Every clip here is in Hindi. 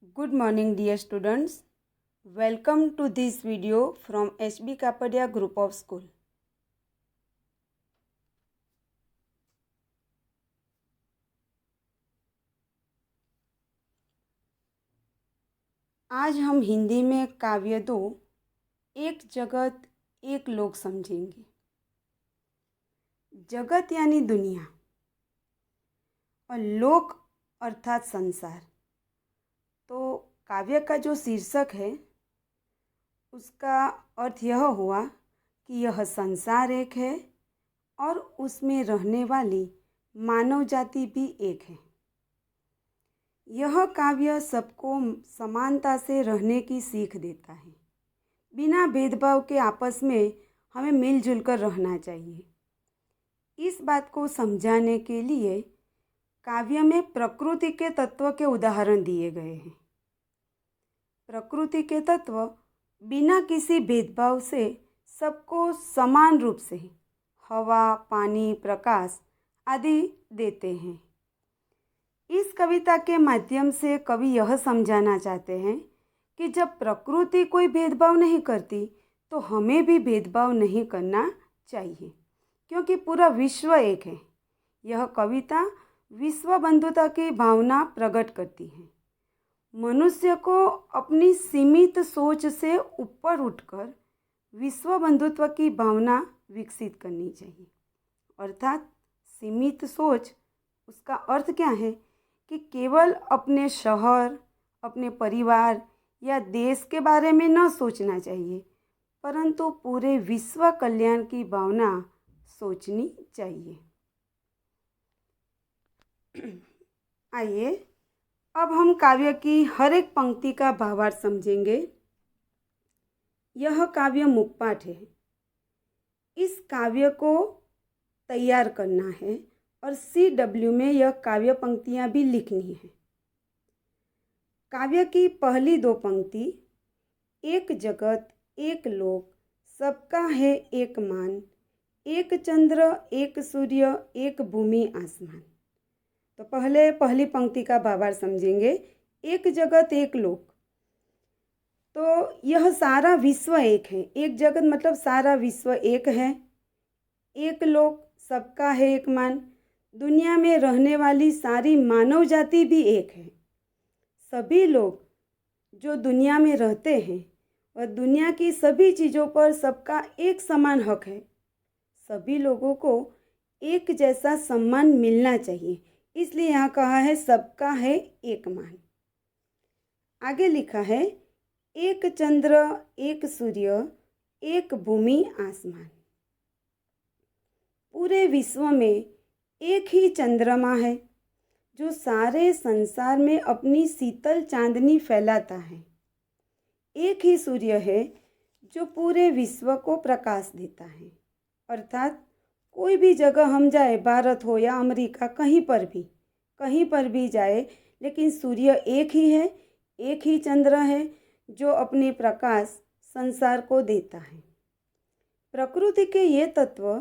Good morning dear students. Welcome to this video from HB Kapadia Group of School. आज हम हिंदी में काव्य 2 एक जगत एक लोक समझेंगे। जगत यानी दुनिया और लोक अर्थात संसार। तो काव्य का जो शीर्षक है उसका अर्थ यह हुआ कि यह संसार एक है और उसमें रहने वाली मानव जाति भी एक है। यह काव्य सबको समानता से रहने की सीख देता है। बिना भेदभाव के आपस में हमें मिलजुल कर रहना चाहिए। इस बात को समझाने के लिए काव्य में प्रकृति के तत्व के उदाहरण दिए गए हैं। प्रकृति के तत्व बिना किसी भेदभाव से सबको समान रूप से हवा, पानी, प्रकाश आदि देते हैं। इस कविता के माध्यम से कवि यह समझाना चाहते हैं कि जब प्रकृति कोई भेदभाव नहीं करती तो हमें भी भेदभाव नहीं करना चाहिए, क्योंकि पूरा विश्व एक है। यह कविता विश्व बंधुता की भावना प्रकट करती है। मनुष्य को अपनी सीमित सोच से ऊपर उठकर विश्व बंधुत्व की भावना विकसित करनी चाहिए। अर्थात सीमित सोच, उसका अर्थ क्या है कि केवल अपने शहर, अपने परिवार या देश के बारे में न सोचना चाहिए, परंतु पूरे विश्व कल्याण की भावना सोचनी चाहिए। आइए अब हम काव्य की हर एक पंक्ति का भावार्थ समझेंगे। यह काव्य मुखपाठ है। इस काव्य को तैयार करना है और CW में यह काव्य पंक्तियां भी लिखनी है। काव्य की पहली 2 पंक्ति, एक जगत एक लोक, सबका है एक मान, एक चंद्र एक सूर्य एक भूमि आसमान। तो पहली पंक्ति का भावार्थ समझेंगे। एक जगत एक लोक, तो यह सारा विश्व एक है। एक जगत मतलब सारा विश्व एक है। एक लोक, सबका है एक मान, दुनिया में रहने वाली सारी मानव जाति भी एक है। सभी लोग जो दुनिया में रहते हैं और दुनिया की सभी चीज़ों पर सबका एक समान हक है। सभी लोगों को एक जैसा सम्मान मिलना चाहिए, इसलिए यहाँ कहा है सबका है एक मान। आगे लिखा है एक चंद्र एक सूर्य एक भूमि आसमान। पूरे विश्व में एक ही चंद्रमा है जो सारे संसार में अपनी शीतल चांदनी फैलाता है। एक ही सूर्य है जो पूरे विश्व को प्रकाश देता है। अर्थात कोई भी जगह हम जाए, भारत हो या अमेरिका, कहीं पर भी जाए, लेकिन सूर्य एक ही है, एक ही चंद्र है जो अपने प्रकाश संसार को देता है। प्रकृति के ये तत्व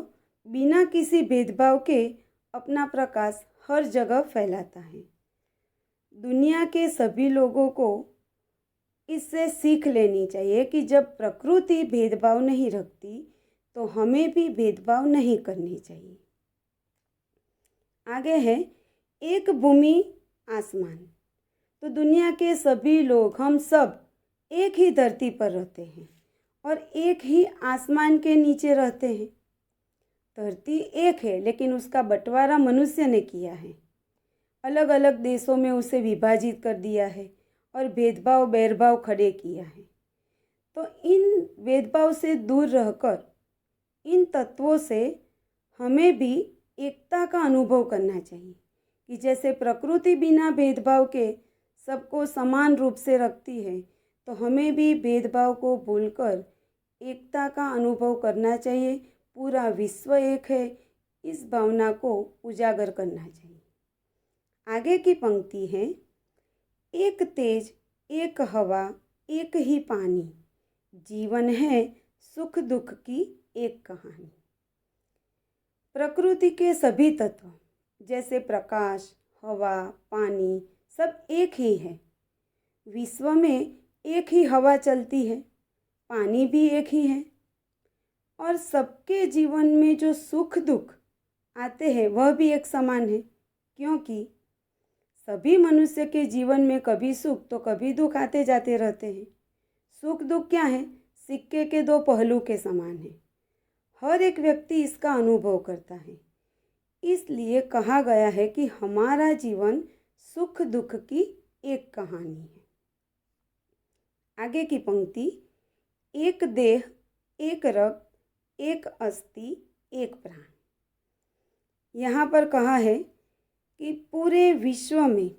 बिना किसी भेदभाव के अपना प्रकाश हर जगह फैलाता है। दुनिया के सभी लोगों को इससे सीख लेनी चाहिए कि जब प्रकृति भेदभाव नहीं रखती तो हमें भी भेदभाव नहीं करनी चाहिए। आगे है एक भूमि आसमान। तो दुनिया के सभी लोग, हम सब एक ही धरती पर रहते हैं और एक ही आसमान के नीचे रहते हैं। धरती एक है, लेकिन उसका बंटवारा मनुष्य ने किया है। अलग अलग देशों में उसे विभाजित कर दिया है और भेदभाव बैरभाव खड़े किया है। तो इन भेदभाव से दूर रहकर इन तत्वों से हमें भी एकता का अनुभव करना चाहिए कि जैसे प्रकृति बिना भेदभाव के सबको समान रूप से रखती है, तो हमें भी भेदभाव को भूलकर एकता का अनुभव करना चाहिए। पूरा विश्व एक है, इस भावना को उजागर करना चाहिए। आगे की पंक्ति है एक तेज एक हवा एक ही पानी, जीवन है सुख दुख की एक कहानी। प्रकृति के सभी तत्व जैसे प्रकाश, हवा, पानी सब एक ही है। विश्व में एक ही हवा चलती है, पानी भी एक ही है, और सबके जीवन में जो सुख दुख आते हैं वह भी एक समान है, क्योंकि सभी मनुष्य के जीवन में कभी सुख तो कभी दुख आते जाते रहते हैं। सुख दुख क्या है? सिक्के के दो पहलू के समान है। हर एक व्यक्ति इसका अनुभव करता है। इसलिए कहा गया है कि हमारा जीवन सुख दुख की एक कहानी है। आगे की पंक्ति, एक देह, एक रक्त, एक अस्थि, एक प्राण। यहाँ पर कहा है कि पूरे विश्व में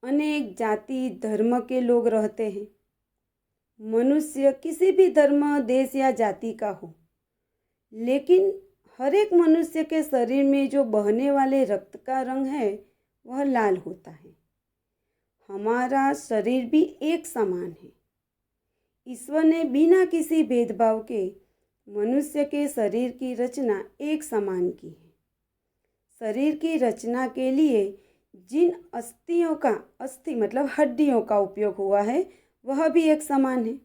अनेक जाति धर्म के लोग रहते हैं। मनुष्य किसी भी धर्म, देश या जाति का हो, लेकिन हर एक मनुष्य के शरीर में जो बहने वाले रक्त का रंग है वह लाल होता है। हमारा शरीर भी एक समान है। ईश्वर ने बिना किसी भेदभाव के मनुष्य के शरीर की रचना एक समान की है। शरीर की रचना के लिए जिन अस्थियों का, अस्थि मतलब हड्डियों का उपयोग हुआ है वह भी एक समान है।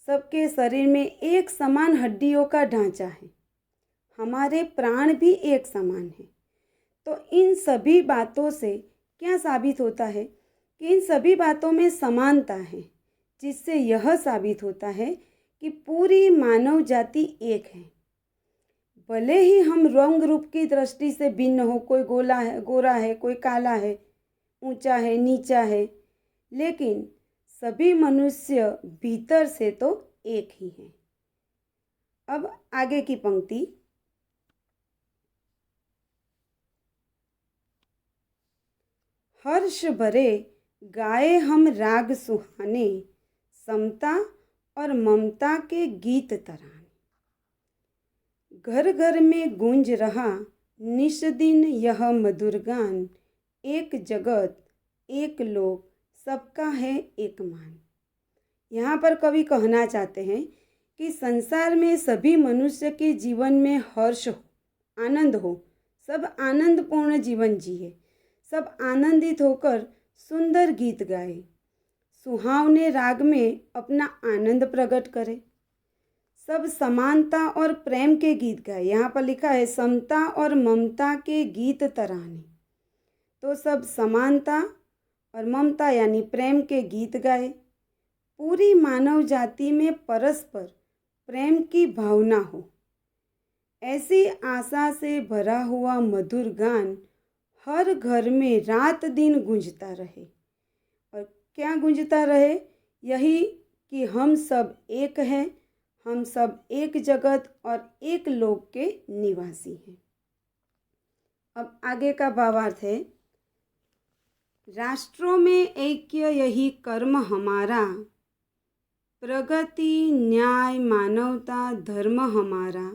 सबके शरीर में एक समान हड्डियों का ढांचा है। हमारे प्राण भी एक समान है। तो इन सभी बातों से क्या साबित होता है कि इन सभी बातों में समानता है, जिससे यह साबित होता है कि पूरी मानव जाति एक है। भले ही हम रंग रूप की दृष्टि से भिन्न हो, कोई गोरा है, कोई काला है, ऊंचा है, नीचा है, लेकिन सभी मनुष्य भीतर से तो एक ही हैं। अब आगे की पंक्ति, हर्ष भरे गाए हम राग सुहाने, समता और ममता के गीत तराने। घर घर में गूंज रहा निश दिन यह मधुर गान, एक जगत एक लोक सबका है एक मान। यहाँ पर कवि कहना चाहते हैं कि संसार में सभी मनुष्य के जीवन में हर्ष हो, आनंद हो, सब आनंदपूर्ण जीवन जिए, सब आनंदित होकर सुंदर गीत गाए, सुहावने राग में अपना आनंद प्रकट करे, सब समानता और प्रेम के गीत गाए। यहाँ पर लिखा है समता और ममता के गीत तराने। तो सब समानता और ममता यानी प्रेम के गीत गाए। पूरी मानव जाति में परस्पर प्रेम की भावना हो, ऐसी आशा से भरा हुआ मधुर गान हर घर में रात दिन गूंजता रहे। और क्या गूंजता रहे? यही कि हम सब एक हैं, हम सब एक जगत और एक लोक के निवासी हैं। अब आगे का भावार्थ है, राष्ट्रों में ऐक्य यही कर्म हमारा, प्रगति न्याय मानवता धर्म हमारा,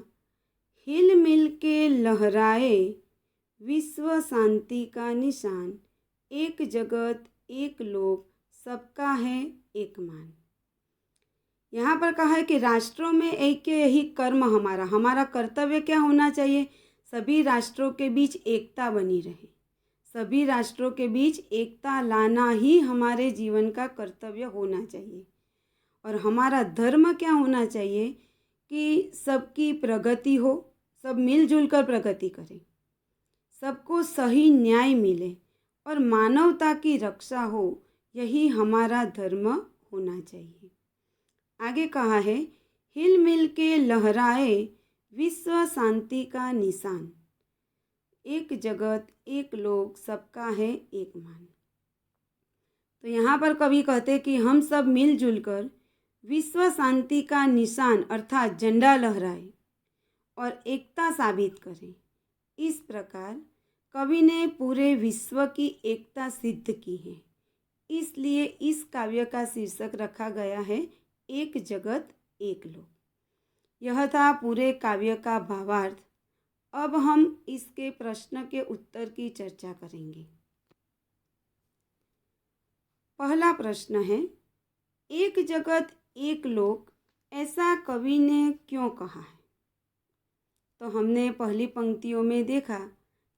हिल मिल के लहराए विश्व शांति का निशान, एक जगत एक लोक सबका है एक मान। यहाँ पर कहा है कि राष्ट्रों में ऐक्य यही कर्म हमारा, हमारा कर्तव्य क्या होना चाहिए? सभी राष्ट्रों के बीच एकता बनी रहे, सभी राष्ट्रों के बीच एकता लाना ही हमारे जीवन का कर्तव्य होना चाहिए। और हमारा धर्म क्या होना चाहिए? कि सबकी प्रगति हो, सब मिलजुल कर प्रगति करें, सबको सही न्याय मिले और मानवता की रक्षा हो, यही हमारा धर्म होना चाहिए। आगे कहा है, हिल मिल के लहराए विश्व शांति का निशान, एक जगत एक लोक सबका है एक मान। तो यहाँ पर कवि कहते कि हम सब मिलजुल कर विश्व शांति का निशान अर्थात झंडा लहराए और एकता साबित करें। इस प्रकार कवि ने पूरे विश्व की एकता सिद्ध की है। इसलिए इस काव्य का शीर्षक रखा गया है एक जगत एक लोक। यह था पूरे काव्य का भावार्थ। अब हम इसके प्रश्न के उत्तर की चर्चा करेंगे। पहला प्रश्न है, एक जगत एक लोक ऐसा कवि ने क्यों कहा है? तो हमने पहली पंक्तियों में देखा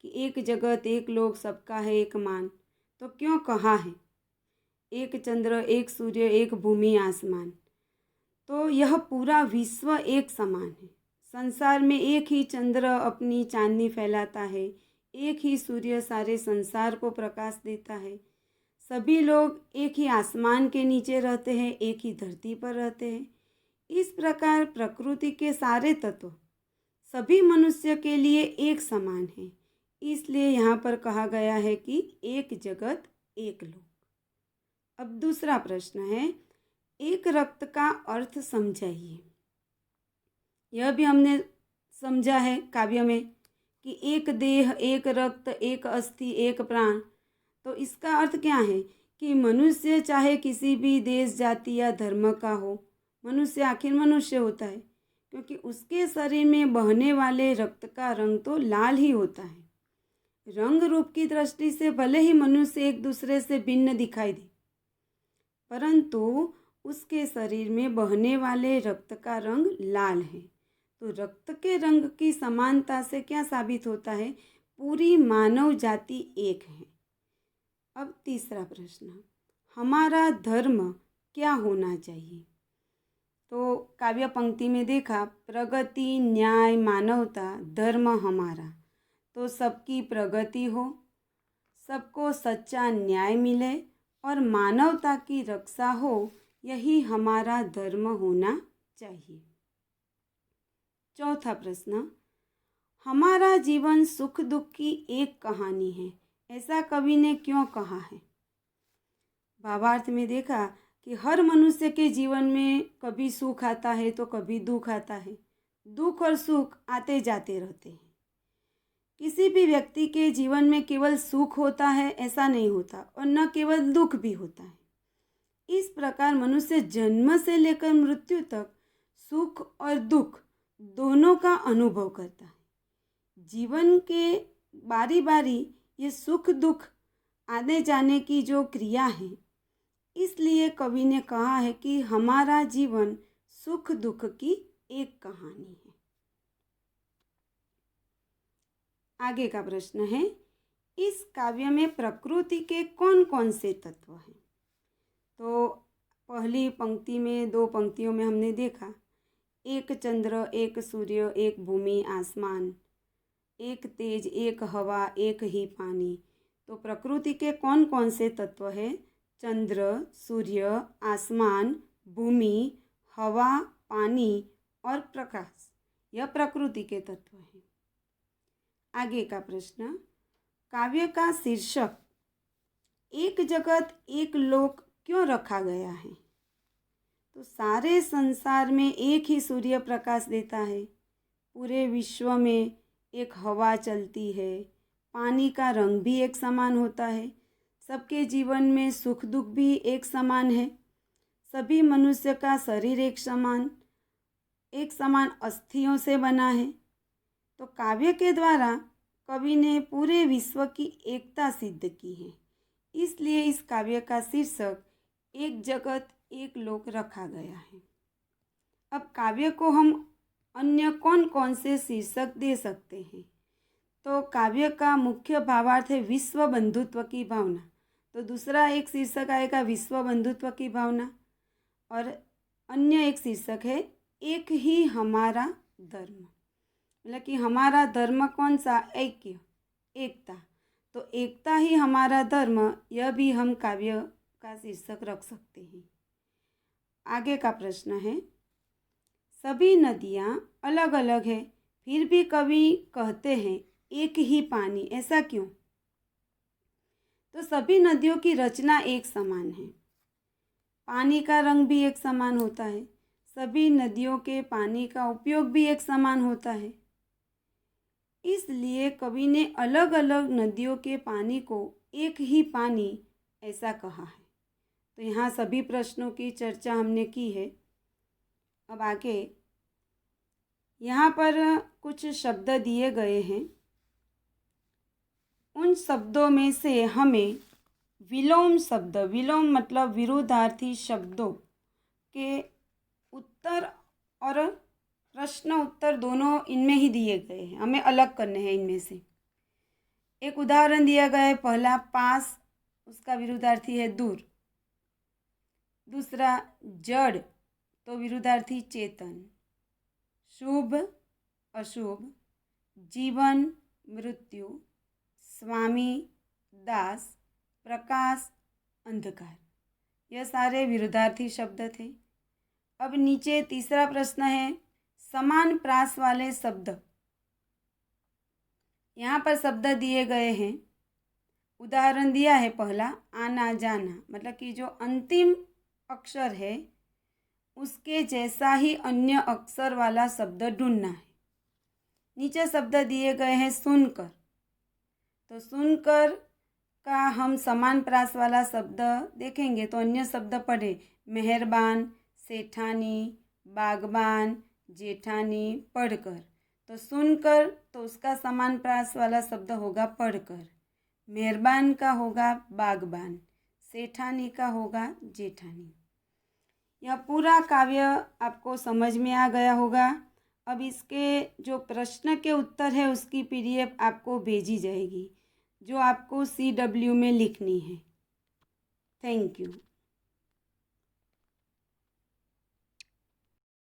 कि एक जगत एक लोक सबका है एक मान। तो क्यों कहा है? एक चंद्र, एक सूर्य, एक भूमि आसमान। तो यह पूरा विश्व एक समान है। संसार में एक ही चंद्र अपनी चांदनी फैलाता है, एक ही सूर्य सारे संसार को प्रकाश देता है। सभी लोग एक ही आसमान के नीचे रहते हैं, एक ही धरती पर रहते हैं। इस प्रकार प्रकृति के सारे तत्व सभी मनुष्य के लिए एक समान है। इसलिए यहाँ पर कहा गया है कि एक जगत एक लोक। अब दूसरा प्रश्न है, एक रक्त का अर्थ समझाइए। यह भी हमने समझा है काव्य में कि एक देह, एक रक्त, एक अस्थि, एक प्राण। तो इसका अर्थ क्या है कि मनुष्य चाहे किसी भी देश, जाति या धर्म का हो, मनुष्य आखिर मनुष्य होता है, क्योंकि उसके शरीर में बहने वाले रक्त का रंग तो लाल ही होता है। रंग रूप की दृष्टि से भले ही मनुष्य एक दूसरे से भिन्न दिखाई दे, परंतु उसके शरीर में बहने वाले रक्त का रंग लाल है। तो रक्त के रंग की समानता से क्या साबित होता है? पूरी मानव जाति एक है। अब तीसरा प्रश्न, हमारा धर्म क्या होना चाहिए? तो काव्य पंक्ति में देखा, प्रगति, न्याय, मानवता, धर्म हमारा। तो सबकी प्रगति हो, सबको सच्चा न्याय मिले और मानवता की रक्षा हो, यही हमारा धर्म होना चाहिए। चौथा प्रश्न, हमारा जीवन सुख दुख की एक कहानी है, ऐसा कवि ने क्यों कहा है? भावार्थ में देखा कि हर मनुष्य के जीवन में कभी सुख आता है तो कभी दुख आता है। दुख और सुख आते जाते रहते हैं। किसी भी व्यक्ति के जीवन में केवल सुख होता है ऐसा नहीं होता, और न केवल दुख भी होता है। इस प्रकार मनुष्य जन्म से लेकर मृत्यु तक सुख और दुख दोनों का अनुभव करता है। जीवन के बारी बारी ये सुख दुख आने जाने की जो क्रिया है, इसलिए कवि ने कहा है कि हमारा जीवन सुख दुख की एक कहानी है। आगे का प्रश्न है, इस काव्य में प्रकृति के कौन कौन से तत्व हैं? तो पहली पंक्ति में, दो पंक्तियों में हमने देखा, एक चंद्र, एक सूर्य, एक भूमि आसमान, एक तेज, एक हवा, एक ही पानी। तो प्रकृति के कौन कौन से तत्व हैं? चंद्र, सूर्य, आसमान, भूमि, हवा, पानी और प्रकाश, यह प्रकृति के तत्व हैं। आगे का प्रश्न, काव्य का शीर्षक एक जगत एक लोक क्यों रखा गया है? तो सारे संसार में एक ही सूर्य प्रकाश देता है, पूरे विश्व में एक हवा चलती है, पानी का रंग भी एक समान होता है, सबके जीवन में सुख दुख भी एक समान है, सभी मनुष्य का शरीर एक समान अस्थियों से बना है। तो काव्य के द्वारा कवि ने पूरे विश्व की एकता सिद्ध की है, इसलिए इस काव्य का शीर्षक एक जगत एक लोक रखा गया है। अब काव्य को हम अन्य कौन कौन से शीर्षक दे सकते हैं? तो काव्य का मुख्य भावार्थ है विश्व बंधुत्व की भावना। तो दूसरा एक शीर्षक आएगा विश्व बंधुत्व की भावना, और अन्य एक शीर्षक है एक ही हमारा धर्म। मतलब कि हमारा धर्म कौन सा? ऐक्य, एकता। तो एकता ही हमारा धर्म, यह भी हम काव्य का शीर्षक रख सकते हैं। आगे का प्रश्न है, सभी नदियाँ अलग अलग है, फिर भी कवि कहते हैं एक ही पानी, ऐसा क्यों? तो सभी नदियों की रचना एक समान है, पानी का रंग भी एक समान होता है, सभी नदियों के पानी का उपयोग भी एक समान होता है, इसलिए कवि ने अलग अलग नदियों के पानी को एक ही पानी ऐसा कहा है। तो यहाँ सभी प्रश्नों की चर्चा हमने की है। अब आगे यहाँ पर कुछ शब्द दिए गए हैं, उन शब्दों में से हमें विलोम शब्द, विलोम मतलब विरोधार्थी शब्दों के उत्तर और प्रश्न उत्तर दोनों इनमें ही दिए गए हैं, हमें अलग करने हैं इनमें से। एक उदाहरण दिया गया है, पहला पास, उसका विरोधार्थी है दूर। दूसरा जड़ तो विरुद्धार्थी चेतन, शुभ अशुभ, जीवन मृत्यु, स्वामी दास, प्रकाश अंधकार, यह सारे विरुद्धार्थी शब्द थे। अब नीचे तीसरा प्रश्न है समान प्रास वाले शब्द। यहाँ पर शब्द दिए गए हैं, उदाहरण दिया है पहला आना जाना, मतलब कि जो अंतिम अक्षर है उसके जैसा ही अन्य अक्षर वाला शब्द ढूंढना है। नीचे शब्द दिए गए हैं सुनकर, तो सुनकर का हम समान प्रास वाला शब्द देखेंगे तो अन्य शब्द पढ़े मेहरबान, सेठानी, बागबान, जेठानी, पढ़कर। तो सुनकर तो उसका समान प्रास वाला शब्द होगा पढ़कर, मेहरबान का होगा बागबान, सेठानी का होगा जेठानी। यह पूरा काव्य आपको समझ में आ गया होगा। अब इसके जो प्रश्न के उत्तर है उसकी PDF आपको भेजी जाएगी जो आपको CW में लिखनी है। Thank you.